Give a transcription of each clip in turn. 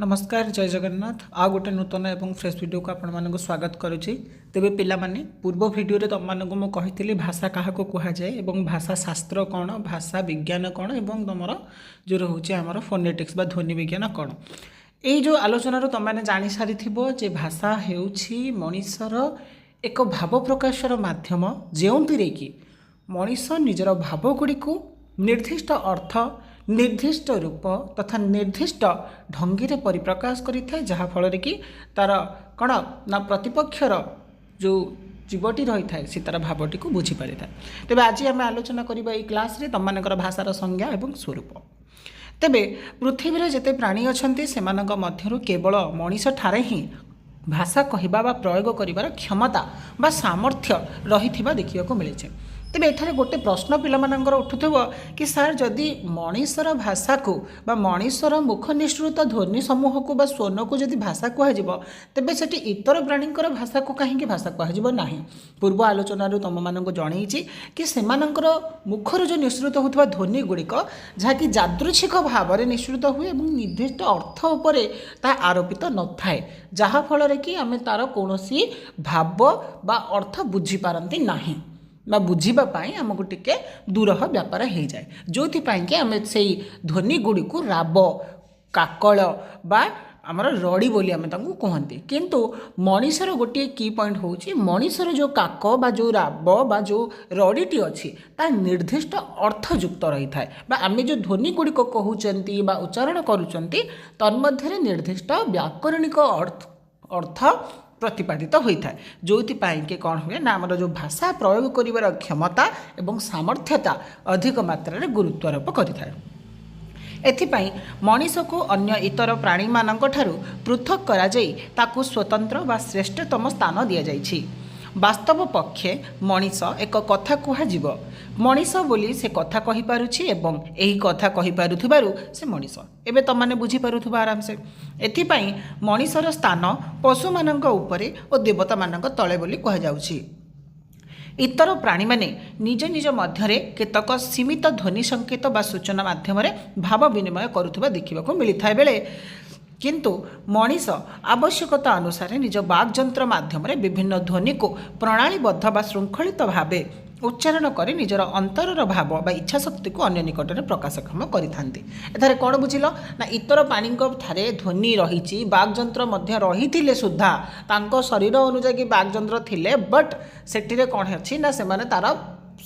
नमस्कार जय जगन्नाथ आ गोटे नूतन एवं फ्रेश वीडियो को आपण मानक स्वागत करुच्ची तेरे पिला माने पूर्व वीडियो रे तुम मानक मु कही भाषा क्या कह जाए एवं भाषा शास्त्र कौन भाषा विज्ञान कौन एवं तुम जो रोचे आमर फोनेटिक्स बा ध्वनि विज्ञान कौन ये जो आलोचना तुम मैंने जानी सारी जे भाषा हेउछि मनिषर एक भाव प्रकाशर माध्यम जोंथिरे कि मनिष निजर भाव गुड़ी निर्दिष्ट अर्थ निर्दिष्ट रूप तथा निर्दिष्ट ढंगी परिप्रकाश करें जहाँफल कि तार कौन ना प्रतिपक्षर जो जीवटी रही है सी तार भावटी को बुझीपारि था। तेज आज आम आलोचना करवा ये क्लास रे तुम मानकर भाषार संज्ञा एवं स्वरूप। तेबे पृथ्वी जिते प्राणी अच्छा से मध्यरु केवल मनीष ठारे ही भाषा कहवा बा प्रयोग करिवार क्षमता बा सामर्थ्य रही देखा मिले। तेबे एठारे गोटे प्रश्न पिलामानंकर उठुथबो कि सर जदि मनीषर भाषा को बा मनीषर मुख निश्रुत ध्वनि समूह को बा स्वन को जदि भाषा कहजिबो तेबे सेठी इतर प्राणींकर भाषा को कहीं भाषा कहजिबो नाही। पूर्व आलोचना तुम मानक जणैछि कि सेमानंकर मुखर जो निश्रुत होथबा ध्वनि गुड़िक जहाँकि यादृच्छिक भाव में निश्रुत हुए और निर्दिष्ट अर्थ उपरे ता आरोपित न थाए जहाँफल कि आम तार कौनसी भाव बा अर्थ बुझी पारती नाही बा बुझापी आमको टिके दूर व्यापार हो जाए जो कि आम से ध्वनि गुड़ी को राब काकल बा आमर रड़ी बोली आम कहते किंतु मनीषर गोटे की पॉइंट हूँ मनीषर जो काक बा जो राब बा जो रड़ीटी अच्छी ता निर्दिष्ट अर्थयुक्त रही है बा आम जो ध्वनि गुड़िक कहते बा उच्चारण करुँच तन्मध्य निर्दिष्ट व्याकरणिक अर्थ प्रतिपादित होता है जो कि कौन हुए ना आमर जो भाषा प्रयोग कर क्षमता एवं सामर्थ्यता अधिक मात्रा गुरुत्वारोप करें। एथिपाई मनीष को अन्य इतर प्राणी मानक ठारू पृथक करा जाई ताकू स्वतंत्र बा श्रेष्ठतम स्थान दि जाइछि। वास्तव पक्षे मनीष एक कथा कहुब मनीष बोली से कथा कहि पारुछि एवं एही कथा कहि पारुथिबारु से मनीष एबे तुम माने बुझी पारुथबा आराम से। एथिपाई मनीषर स्थान पशु मानक उपरे और देवता मानक तले बोली कह जाउछि। इतर प्राणी माने निज निज मध्यरे केतक सीमित ध्वनि संकेत बा सूचना माध्यम भाव विनिमय करुथबा देखिबाको मिलिथाय बेले किंतु मनीष आवश्यकता अनुसार निज वाक्यंत्र माध्यम विभिन्न ध्वनि को प्रणालीबद्ध बा श्रृंखलित भावे उच्चारण कर निजर अंतरर भाव बा इच्छा शक्ति को अन्य निकट में प्रकाशक्षम करें। कौन बुझिल ना इतर प्राणी ठारे ध्वनि रही वाक्यंत्र रही सुधा तांको शरीर अनुजाई वाक्यंत्र थिले बट सेठिरे कौन अच्छी ना से तार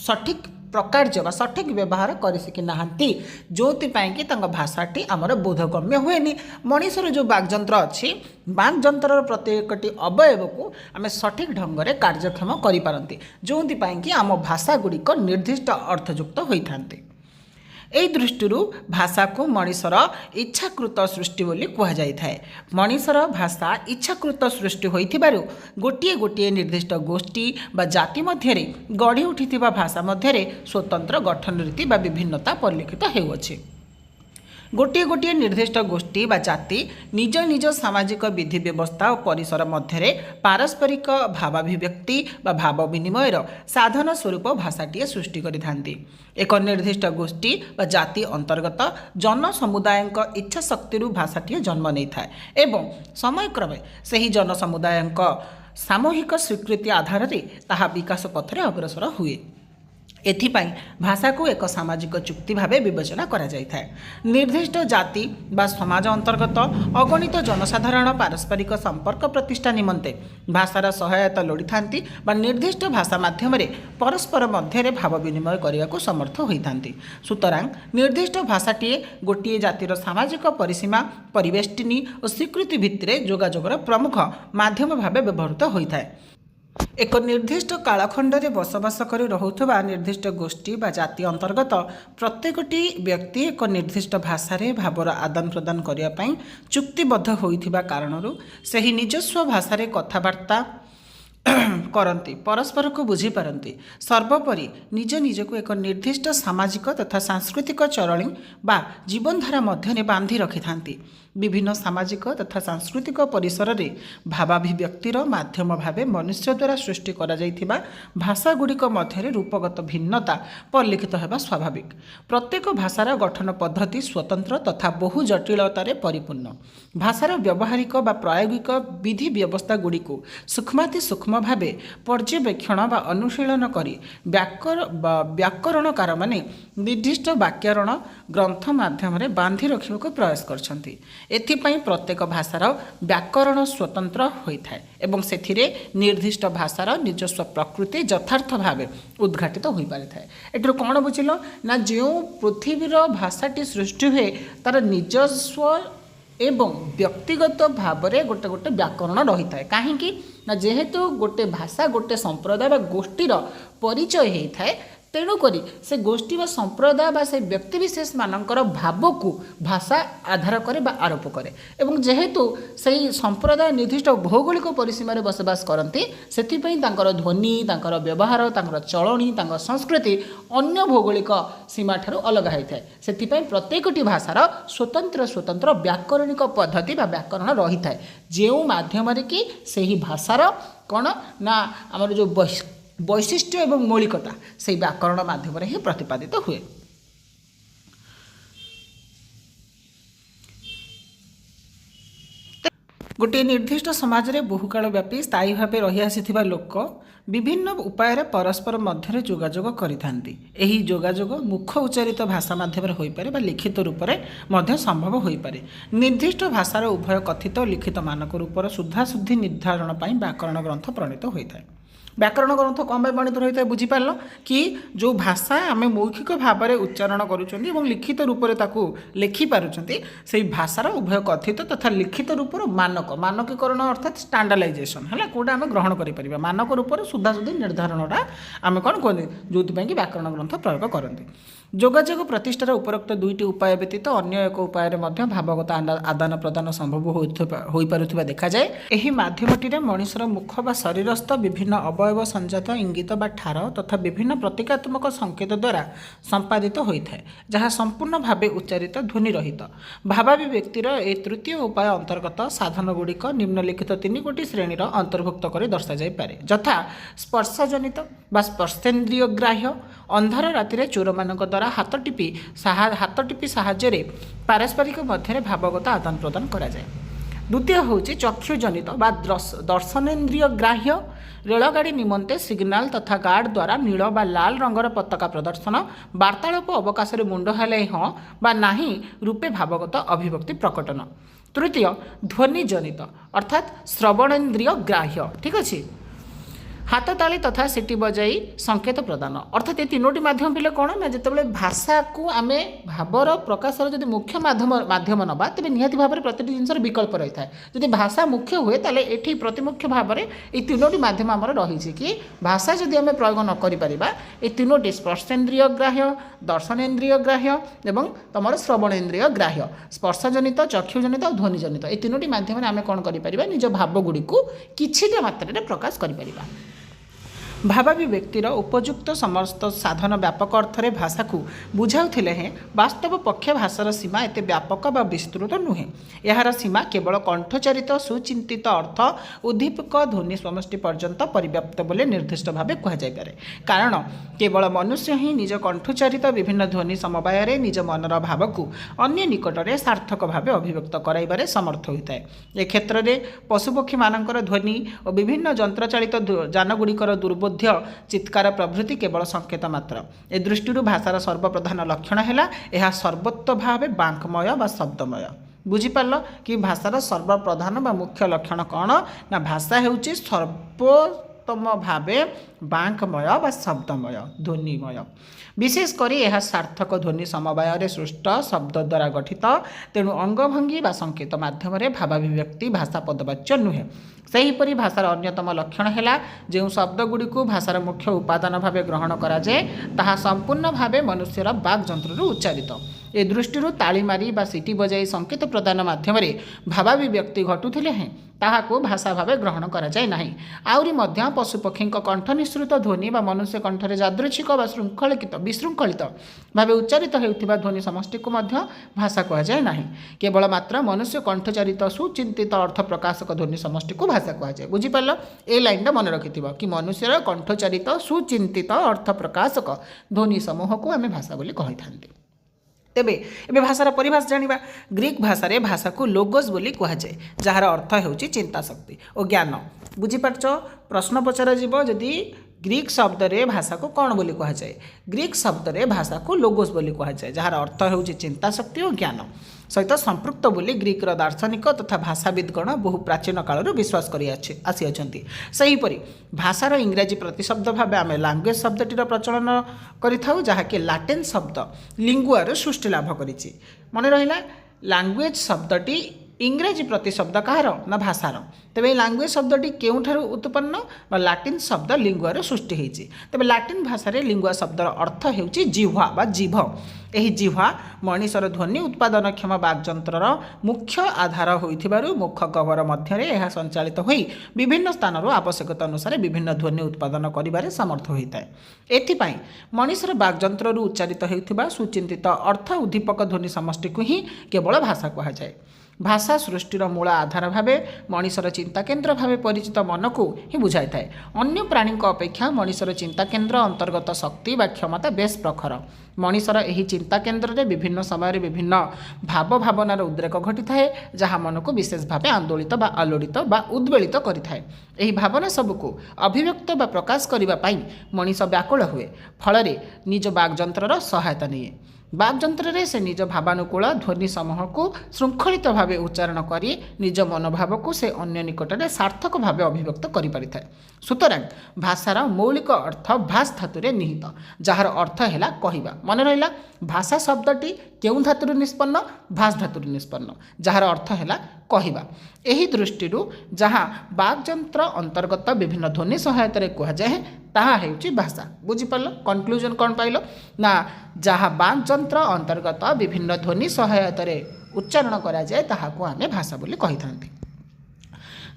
सठिक प्रकार्य बा सठिक व्यवहार कर सिकी नाहांती जो कि भाषाटी आमर बोधगम्य हुए। मनीषर जो वाक्यंत्र अच्छी वाक्यंत्र प्रत्येकटी अवयव को आम सठिक ढंग से कार्यक्षम करें जो कि आम भाषा गुड़िक निर्दिष्ट अर्थयुक्त होता है। एई दृष्टि भाषा को मनीषर इच्छाकृत सृष्टि बोली कहुए। मनीषर भाषा इच्छाकृत सृष्टि होइथिबारु गोटिए गोटिए निर्दिष्ट गोष्ठी बा जाति मध्यरे गढ़ी उठिथिबा भाषा मध्यरे स्वतंत्र गठन रीति बा विभिन्नता परिलक्षित हेउअछि। गोटे गोटे निर्दिष्ट गोष्ठी बा जाति निज निज सामाजिक विधि व्यवस्था और परिसर मध्य पारस्परिक भावाभिव्यक्ति बा भाव विनिमय साधन स्वरूप भाषाटीए सृष्टि करिथांती। एक निर्दिष्ट गोष्ठी बा जाति अंतर्गत जन समुदाय इच्छा शक्ति भाषाटीए जन्म नहीं थाए एवं समयक्रमे सही जन समुदाय सामूहिक स्वीकृति आधार में ताहा विकास पथरे अग्रसर हुए। एथिपाई भाषा को एक सामाजिक चुक्ति भावे विवेचना करा जाय थाए। निर्दिष्ट जाति बा समाज अंतर्गत अगणित जनसाधारण पारस्परिक संपर्क प्रतिष्ठा निमंते भाषार सहायता लोड़ी थांती बा निर्दिष्ट भाषा माध्यम परस्पर मध्य भाव विनिमय करने को समर्थ होइथांती। सुतरां निर्दिष्ट भाषाटीए गोटे जातिर सामाजिक परिसीमा परिवेष्टिनी और स्वीकृति भित्तिरे जोगाजोगर प्रमुख माध्यम भावे व्यवहृत होता है। एक निर्दिष्ट कालखंड में बसवास कर रहुथबा निर्दिष्ट गोष्ठी बा जाति अंतर्गत प्रत्येकटी व्यक्ति एक निर्दिष्ट भाषा रे भावर आदान प्रदान करने चुक्तिबद्ध होइथिबा कारणरू सही निजस्व भाषा रे कथबार्ता करती परस्पर को बुझीपारती सर्वोपरि निज निजक एक निर्दिष्ट सामाजिक तथा सांस्कृतिक चरणी बा जीवनधारा मध्य बांधि रखि था विभिन्न सामाजिक तथा सांस्कृतिक परिसर में भावाभिव्यक्तिर माध्यम भाव मनुष्य द्वारा सृष्टि करा जाइथिबा भाषागुड़िक मध्य रूपगत भिन्नता परिलक्षित होगा स्वाभाविक। प्रत्येक भाषार गठन पद्धति स्वतंत्र तथा बहु जटिलतार परिपूर्ण। भाषार व्यावहारिक बा प्रायोगिक विधि व्यवस्था गुड़िक सूक्ष्माति सूक्ष्म भाव पर्यवेक्षण बा अनुशीलन करी व्याकरणकार माने निर्दिष्ट व्याकरण ग्रंथ माध्यम बांधि रखा प्रयास करछंती। एथिपाई प्रत्येक भाषार व्याकरण स्वतंत्र होता है एवं सेथिरे निर्दिष्ट भाषार निजस्व प्रकृति यथार्थ भाव उद्घाटित हो पारि थाए। एठर कौन बुझिल ना जो पृथ्वीर भाषाटी सृष्टि हुए तार निजस्व एवं व्यक्तिगत भाव में गोटे गोटे व्याकरण रही है कहीं ना जेहेतु गोटे भाषा गोटे संप्रदाय बा गोष्ठीर परिचय होता है तेणुक से गोष्ठी बा संप्रदाय बा से व्यक्तिशेष मानकर भाव को भाषा आधार करे बा आरोप करे एवं जेहेतु सही संप्रदाय निर्दिष्ट भौगोलिक परिसीमार बसबास करती से ध्वनि तांकर व्यवहार तांकर चलणी तांकर संस्कृति अन्य भौगोलिक सीमा ठारू अलग होता है। से प्रत्येकटी भाषार स्वतंत्र स्वतंत्र व्याकरणिक पद्धति बा व्याकरण रही है जो माध्यम कि सही भाषार कौन ना आमर जो वैशिष्ट्य एवं मौलिकता से व्याकरण माध्यम ही प्रतिपादित हुए। गोटे निर्दिष्ट समाज में बहुकाल व्यापी स्थायी भाव रही आसी लोक विभिन्न उपाय परस्पर मध्य जोगाजोग करिथांती। एही जोगाजोग मुख उच्चारित भाषा माध्यम हो पारे बा लिखित रूप में संभव हो पारे। निर्दिष्ट भाषार उभय कथित और लिखित मानक रूपर सुधासुद्धि निर्धारण पर व्याकरण ग्रंथ प्रणीत होता है। व्याकरण ग्रंथ कौन बणित रही है बुझीपार कि जो भाषा आम मौखिक भाव में उच्चारण करूँ लिखित रूप में लिखिपार्टी से भाषार उभय कथित तथा लिखित रूपर मानक मानकीकरण अर्थात स्टांडार्डाइजेशन है कौटा आम ग्रहण कर मानक रूप सुधासुधी निर्धारणटा आम कौन कहते जो व्याकरण ग्रंथ प्रयोग करते। जोगाजोग प्रतिष्ठार उपरोक्त दुईटी उपाय व्यतीत अन्य एक उपाय भावगत आदान प्रदान संभव हो पारुथिबा देखा जाए। एही माध्यमटी मनुष्यर मुख बा शरीरस्थ विभिन्न अवयव संजात इंगित बा ठार तथा विभिन्न प्रतीकात्मक संकेत द्वारा संपादित होता है जहाँ संपूर्ण भाव उच्चारित ध्वनि रहित। भावाभिव्यक्तिर ए तृतीय उपाय अंतर्गत साधन गुड़िक निम्नलिखित 3 गोटी श्रेणीर अंतर्भुक्त कर दर्शा जाए यथा स्पर्शजनित बा स्पर्शेन्द्रिय ग्राह्य अंधार राति चोर मानक द्वारा हाथ टिपी साहाय्य पारस्परिक मध्य भावगत आदान प्रदान करा जाए। द्वितीय हूँ चक्षुजनित बा दर्शनेन्द्रिय ग्राह्य रेलगाड़ी निमंते सिग्नाल तथा गार्ड द्वारा नील बा लाल रंगर पताका प्रदर्शन वार्तालाप अवकाश मुंड हेले हाँ बा नाही रूपे भावगत अभिव्यक्ति प्रकटन। तृतीय ध्वनिजनित अर्थात श्रवणेन्द्रिय ग्राह्य ठीक अच्छे हाथ ताली तथा सीटी बजाई संकेत प्रदान अर्थात ये तीनोटी माध्यम पिले कौन ना जिते भाषा को आम भावर प्रकाशर जब मुख्य माध्यम नवा तेज निहाती भाव में प्रति जिनसर विकल्प रही है। जब भाषा मुख्य हुए ताले एठी प्रतिमुख्य भाव में ये तीनोटी माध्यम आमर रही कि भाषा जदि आम प्रयोग न करिपरिबा ये तीनोटी स्पर्शेन्द्रिय ग्राह्य दर्शनेन्द्रिय ग्राह्य एवं तुम श्रवणेन्द्रिय ग्राह्य स्पर्शजनित चक्षुजनित और ध्वनिजनित ये तीनोटी माध्यम आम कौन करिपरिबा निज भावगुड़ी को किछिटा मात्रा प्रकाश करिपरिबा। भावाभिव्यक्तिर उपयुक्त समस्त साधन व्यापक अर्थरे भाषा को बुझाउथिले हैं वास्तव पक्ष भाषार सीमा एते व्यापक बा विस्तृत नुहे। यार सीमा केवल कंठचारित सुचिंतित अर्थ उद्दीपक ध्वनि समष्टि पर्यंत परिव्याप्त बोले निर्दिष्ट भाव कहुपर कारण केवल मनुष्य ही निज कंठचारित विभिन्न ध्वनि समवाय निज मनर भाव को अन्य निकटरे सार्थक भाव अभिव्यक्त कराइबारे समर्थ होता है। ए क्षेत्र में पशुपक्षी मानकर ध्वनि और विभिन्न यंत्रचालित जानगुड़िकर दुर्बोध चित्कार प्रभृति केवल संकेत मात्र। ए दृष्टि भाषार सर्वप्रधान लक्षण है यह सर्वत्व भाव बांकमय बा शब्दमय। बुझीपार कि भाषार सर्वप्रधान बा मुख्य लक्षण कौन ना भाषा होउची सर्वोत्तम भाव बांकमय बा शब्दमय ध्वनिमय। विशेषकर यह सार्थक ध्वनि समवाय सृष्ट शब्द द्वारा गठित तेणु अंगभंगी बा संकेत माध्यम भावाभिव्यक्ति भाषा पदवाच्य नुहे। सेहीपरि भाषार अन्यतम लक्षण है जो शब्दगुड़ी को भाषार मुख्य उपादान भाव ग्रहण कराए ताहा संपूर्ण भाव मनुष्यर बाक् जंत्रु उच्चारित। ए दृष्टि ताली मारी बा सीटी बजाई संकेत प्रदान माध्यम भावाभिव्यक्ति घटुले हेँ ताहाको भाषा भावे ग्रहण करा जाए नाही। आउरी मध्य पशुपक्षी कंठ निःसृत ध्वनि बा मनुष्य कंठरे यादृच्छिक बा शृंखलित विशृंखलित भावे उच्चारित हेउथिबा ध्वनि समष्टि को मध्य भाषा कहा जाए नाही। केवल मात्र मनुष्य कंठचारित सुचिंतित अर्थ प्रकाशक ध्वनि समष्टि को भाषा कहा जाए। बुझी पारल ए लाइन मन रखिथिबो कि मनुष्यर कंठचारित सुचिंतित अर्थ प्रकाशक ध्वनि समूह को आमे भाषा बोली कहिथांती। तेबे एबे भाषार परिभाषा जानिबा। ग्रीक भाषा रे भाषा को लोगोस बोली कहा जाए जार अर्थ हेउची चिंता शक्ति और ज्ञान। बुझी पारछ प्रश्न पचरा जीव जदि ग्रीक शब्द रे भाषा को कौन बोली कहा जाए। ग्रीक शब्द रे भाषा को लोगोस बोली कहा जाए जार अर्थ हेउची चिंता शक्ति और ज्ञान सहित संपृक्त बोली ग्रीकर दार्शनिक तथा भाषाविदगण बहु प्राचीन कालर विश्वास कर आसी अछंती। सेहीपरि भाषार इंग्राजी प्रतिशब्द भाव आम लांगुएज शब्दटीर प्रचलन करिथाउ जहाँकि लाटिन शब्द लिंगुआर सृष्टि लाभ करिछि। मन रहिला लांगुएज शब्दटी इंग्राजी प्रतिशब्द कहार ना भाषार। तेबे लांगुएज शब्दटी केउठारु उत्पन्न बा लाटिन शब्द लिंगुआर सृष्टि होइछि। तेबे लाटिन भाषारे लिंगुआ शब्दर अर्थ हेउछि जिह्वा बा जीभ। एही जिह्वा मनिषर ध्वनि उत्पादनक्षम बागयंत्रर मुख्य आधार होइथिबारु मुख गह्वर मध्यरे एहा संचालित होई विभिन्न स्थानरू आवश्यकता अनुसार विभिन्न ध्वनि उत्पादन करिबारे समर्थ होइताय। एथिपाई मनिषर बागयंत्ररू उच्चारित हेउथिबा सुचिंतित अर्थ उद्दीपक ध्वनि समष्टि को ही केवल भाषा कहा जाए। भाषा सृष्टिर मूल आधार भावे मनिषर चिंता केन्द्र भावे परिचित मन को ही बुझाई थाए। अन्य प्राणी अपेक्षा मनिषर चिंता केन्द्र अंतर्गत शक्ति बा क्षमता बेस प्रखर। मनिषर एही चिंता केन्द्र रे विभिन्न समय विभिन्न भाव भावनार उद्रेक घटी थाए जहाँ मन को विशेष भावे आंदोलित बा आलोड़ित बा उद्वेलित करि थाए। एही भावना सबको अभिव्यक्त बा प्रकाश करिबा पई मनिष व्याकुल हुए फल निज बागयंत्रर सहायता निए। बागयंत्र से निज भावानुकूल ध्वनि समूह को श्रृंखलित भावे उच्चारण करी निज मनोभाव को से अन्य निकट में सार्थक भावे अभिव्यक्त करि परिथाय। सुतरां भाषार मौलिक अर्थ भाष धातुरे निहित जार अर्थ है कहिबा। मन रहिला भाषा शब्दटी केउं धातुरु निष्पन्न भाष धातुरु निष्पन्न जार अर्थ है कहिबा। एही दृष्टिरु जहाँ बागयंत्र अंतर्गत विभिन्न ध्वनि सहायता कह जाए ताहा हेउची भाषा। बुझी पारल कन्क्लूजन कौन पाइल ना जहाँ बागयंत्र अंतर्गत विभिन्न ध्वनि सहायता उच्चारण करा जाए ताहाको आमे भाषा बोली कहि थांती।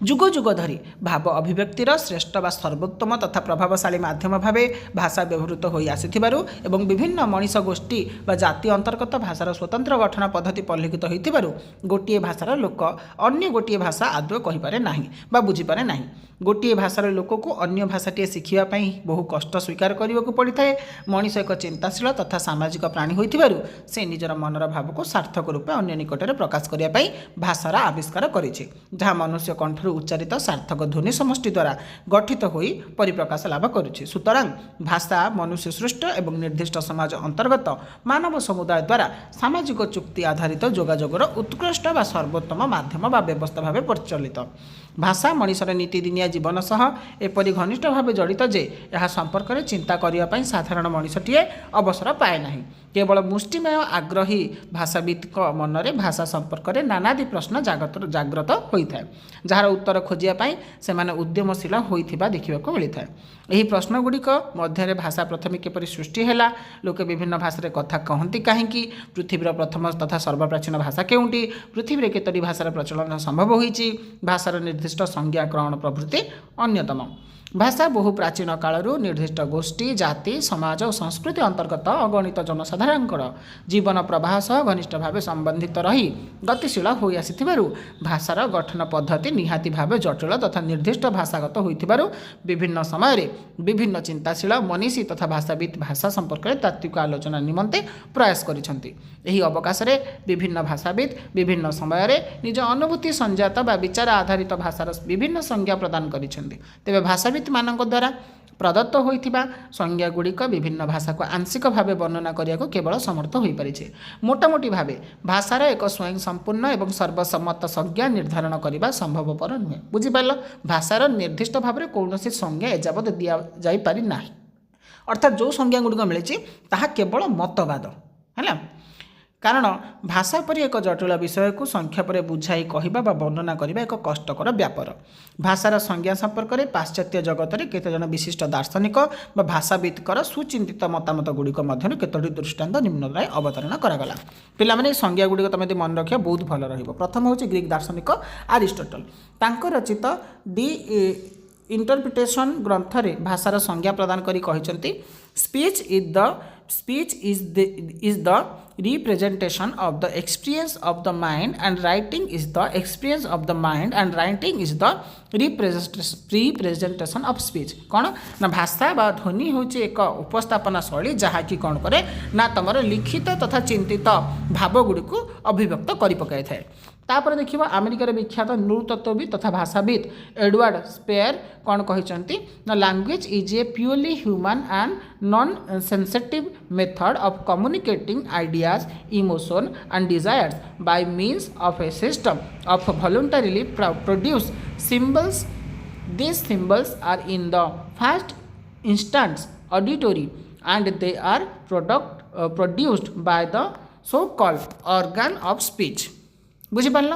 जुग जुग धरी भाव अभिव्यक्तिर श्रेष्ठ बा सर्वोत्तम तथा प्रभावशाली माध्यम भावे भाषा व्यवहृत हो आसिथिबारु एवं विभिन्न मनीष गोष्ठी बा जाति अंतर्गत भाषार स्वतंत्र गठन पद्धति परिलक्षित होइथिबारु गोटिए भाषार लोक अन्य गोटिए भाषा आदौ कहिपारे नाही बा बुझिपारे नाही। गोटिए भाषार लोक को अन्य भाषाटीए शिखिबा पई बहु कष्ट स्वीकार करिबाकु पड़िथाए। मनीष एक चिंताशील तथा सामाजिक प्राणी होइथिबारु से निजर मनर भाव को सार्थक रूपे अन्य निकटरे प्रकाश करिया पई भाषार आविष्कार करिछि जहाँ मनुष्य कंठ उच्चारित सार्थक ध्वनि समष्टि द्वारा गठित होई परिप्रकाश लाभ करुछि। सुतरां भाषा मनुष्य सृष्ट एवं निर्दिष्ट समाज अंतर्गत मानव समुदाय द्वारा सामाजिक चुक्ति आधारित जोगाजोगर उत्कृष्ट व सर्वोत्तम माध्यम व व्यवस्था भाव प्रचलित। भाषा मनिषर नीतिदिनिया जीवन सह एपरि घनिष्ठ भाव जड़ित जे यह संपर्क में चिंता करने साधारण मनिषटीए अवसर पाए नहीं। केवल मुष्टिमय आग्रही भाषाविद मनरे भाषा संपर्क में नानादि प्रश्न जाग्रत होता है जार उत्तर खोजिया से उद्यमशील होता देखा मिलता है। यही प्रश्नगुड़िक मध्य भाषा प्रथमे किपरि सृष्टि है, लोके विभिन्न भाषा कथा कहती कहीं, पृथ्वीर प्रथम तथा सर्वप्राचीन भाषा केउंटी, पृथ्वी केतोटी भाषार प्रचलन संभव होईछि, भाषार निर्दिष्ट संज्ञा ग्रहण प्रभृति अन्यतम। भाषा बहु प्राचीन कालरू निर्दिष्ट गोष्ठी जाति समाज और संस्कृति अंतर्गत अगणित जनसाधारण जीवन प्रवाह सह घनिष्ठ भाव संबंधित रही गतिशील हो आसिथिबारु भाषार गठन पद्धति निहाती भाव जटिल तथा निर्दिष्ट भाषागत होइथिबारु विभिन्न समय विभिन्न चिंताशील मनीषी तथा भाषाविद भाषा संपर्क में तात्विक आलोचना निमंते प्रयास करिसंती। एही अवकाश रे विभिन्न भाषाविद विभिन्न समय निज अनुभूति संजात बा विचार आधारित भाषार विभिन्न संज्ञा प्रदान करिसंती। तेबे भाषाविद मानक द्वारा प्रदत्त होइथिबा संज्ञा गुड़िक विभिन्न भाषा को आंशिक भाव वर्णना करिया केवल समर्थ हो पारिछे। मोटामोटी भाव भाषार एक स्वयं संपूर्ण एवं सर्वसम्मत संज्ञा निर्धारण करने संभवपर नुहे। बुझिपार भाषार निर्दिष्ट भाव में कौन संज्ञा एजावत दि जाई पारि नाही, अर्थात जो संज्ञा गुड़िक मिली ताहा केवल मतवाद है। कारण भाषा परि एक जटिल विषय को संक्षेप में बुझाई कहवा वर्णना करने एक कष्टकर व्यापार। भाषार संज्ञा संपर्क में पाश्चात्य जगत में केतजन विशिष्ट दार्शनिक व भाषाविदर सुचिंतित मतामत गुड़िक मध्य केतोटी दृष्टांत निम्नराय अवतरण करागला। पिलामाने संज्ञा गुड़िक तुम यदि मन रखिया बहुत भल रहिबो। प्रथम होछि ग्रीक दार्शनिक अरिस्टोटल, तांकर रचित डी इंटरप्रिटेशन ग्रंथ रे भाषार संज्ञा प्रदान करी कहिसंती speech is the representation of the experience of the mind and writing is the experience of the mind and writing is the representation of speech। कौन ना भाषा बा ध्वनि होची एक उपस्थापना शैली जहाँ कि कौन करे ना तुम लिखित तथा चिंतित भाव गुड़ी को अभिव्यक्त कर पकाई थाए। तापर देखिबा अमेरिकार विख्यात नृतत्वविद तथा भाषाविद एडवर्ड स्पेयर कौन कहते ना language is A purely human and non sensitive method of communicating ideas emotion and desires bye means of A system of voluntarily produce symbols. These symbols are in the first instance auditory and they are produced by the so-called organ of speech। बुझिपाल।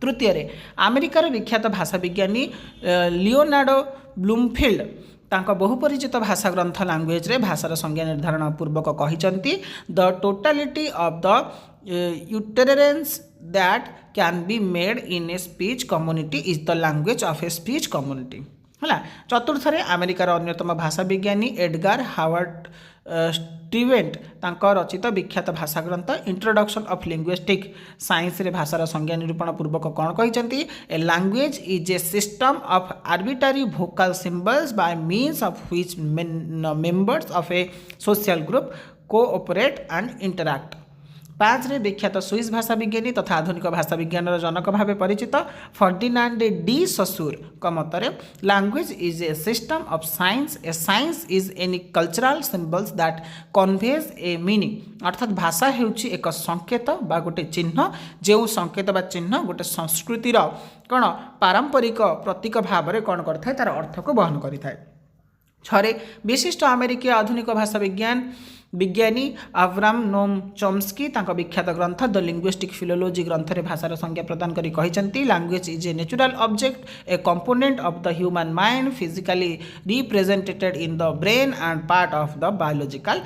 तृतीय रे अमेरिकार विख्यात भाषा विज्ञानी Leonardo Bloomfield तांका बहुपरिचित भाषा ग्रंथ language रे भाषार संज्ञा निर्धारण पूर्वक कहिसंती the totality of the utterance that can be made in a speech community is the language of a speech community है। चतुर्थ रे अमेरिकार अन्यतम भाषा विज्ञानी एडगार हावर्ड स्टीवेंट तांका रचित विख्यात भाषा ग्रंथ इंट्रोडक्शन ऑफ लिंग्विस्टिक साइंस रे भाषार संज्ञा निरूपण पूर्वक कौन कहते a language is a system of arbitrary vocal symbols by means of which members of a social group cooperate and interact. 5 रे विख्यात स्विस भाषा विज्ञानी तथा आधुनिक भाषा विज्ञान जनक भाव परिचित फर्डिनांड डी ससुर मतरे language is a system of science A science is any cultural symbols that conveys a meaning. अर्थात भाषा हेउछि एक संकेत बा गोटे चिन्ह जो संकेत बा चिन्ह गोटे संस्कृतिर कौन पारंपरिक प्रतीक भाव में कौन करथाय तार अर्थ को बहन करिथाय। 6 रे विशिष्ट अमेरिकी आधुनिक भाषा विज्ञानी अब्राम नोम चॉम्स्की तांका विख्यात ग्रंथ द लिंग्विस्टिक फिलोलॉजी ग्रंथ रे भाषार संज्ञा प्रदान करी कहिसंती language is a natural object a component of the human mind physically represented in the brain and part of the biological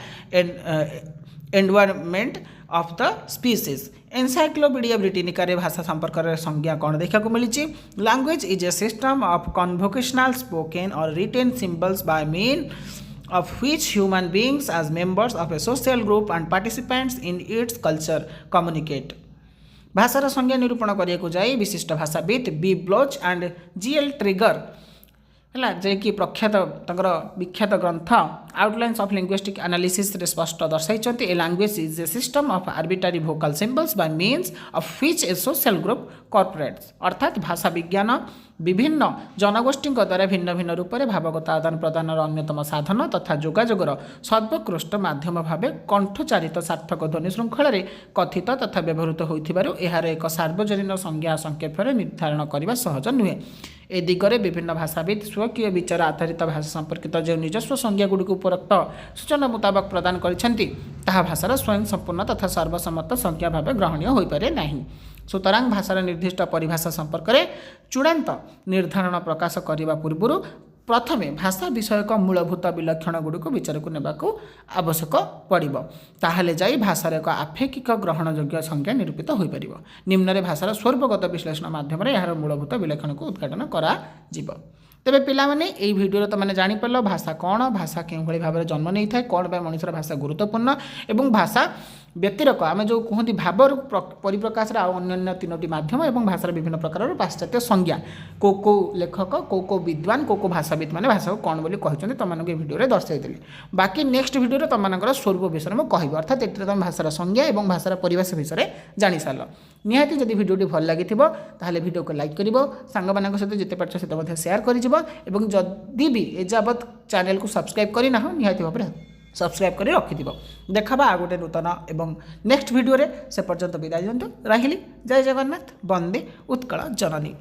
environment of the species. Encyclopaedia Britannica रे भाषा संपर्क रे संज्ञा कौन देखा मिली language is a system of conventional spoken or written symbols by mean of which human beings as members of a social group and participants in its culture communicate। भाषार संज्ञा निरूपण करिया जाए विशिष्ट भाषाविद B Bloch and GL Trager है जे कि प्रख्यात तंकर विख्यात ग्रंथ आउटलाइन्स ऑफ लिंग्विस्टिक एनालिसिस रे स्पष्ट दर्शाई a language is a system of arbitrary vocal symbols by means of which a social group cooperates. अर्थात भाषा विज्ञान विभिन्न जनगोष्ठी द्वारा भिन्न भिन्न रूप में भावगत आदान प्रदान अन्यतम साधन तथा जोगाजोगर सर्वोत्कृष्ट माध्यम भाव कंठचारित सार्थक ध्वनि श्रृंखल कथित तथा व्यवहृत होइथिबारु एहार एक सार्वजनीन संज्ञा संक्षेप निर्धारण करने सहज नुहे। ए दिगरे विभिन्न भाषाविद स्वकीय विचार आधारित भाषा संपर्कित जो निजस्व संज्ञा गुड़ी उपरोक्त सूचना मुताबक प्रदान करिसेंती ताहा भाषार स्वयं संपूर्ण तथा सर्वसम्मत संज्ञा भाव ग्रहणीय होई पारे नाही। सुतरां भाषार निर्दिष्ट परिभाषा संपर्क में चूड़ांत निर्धारण प्रकाश करने पूर्व प्रथमे भाषा विषयक मूलभूत विलक्षण गुड़ी विचार को नेबाक आवश्यक पड़ो ताहले जाई भाषार एक आपेक्षिक ग्रहणयोग्य संज्ञा निरूपित हो पार। निम्न भाषार स्वरूपगत विश्लेषण माध्यम यार मूलभूत विलक्षण को उद्घाटन करा जिवो। तेबे पिलामाने एई भिडियो रे तमाने जानि परलो भाषा कौन भाषा केउ भली भाबरे जन्म नहीं थाए कौन बा मनुष्यर भाषा गुरुत्वपूर्ण एवं भाषा व्यतिरक आम जो कहते भाव परिप्रकाश अन्य 3टी माध्यम और भाषार विभिन्न प्रकार पाश्चात्य संज्ञा को लेखक को विद्वान को भाषाविद मैंने भाषा को कौन बोली कहते तुम भिडियो दर्शाई। बाकी नेक्स्ट भिडियो तुम स्वरूप विषय में कह अर्थात ये तुम भाषार संज्ञा और भाषार परिवेश विषय जानी सार निहाती जब भिडियोटी भल लगी ताहले भिडियो को लाइक कर सांग मान सहित जिते पार्छ से सेयार करी भी एजावत चैनल को सब्सक्राइब करना निहाती भाव में सब्सक्राइब कर रखिथ देखा आ गोटे नूतन एवं नेक्स्ट भिडियो से पर्यंत विदाय दिंतु रही। जय जगन्नाथ। वंदे उत्कल जननी।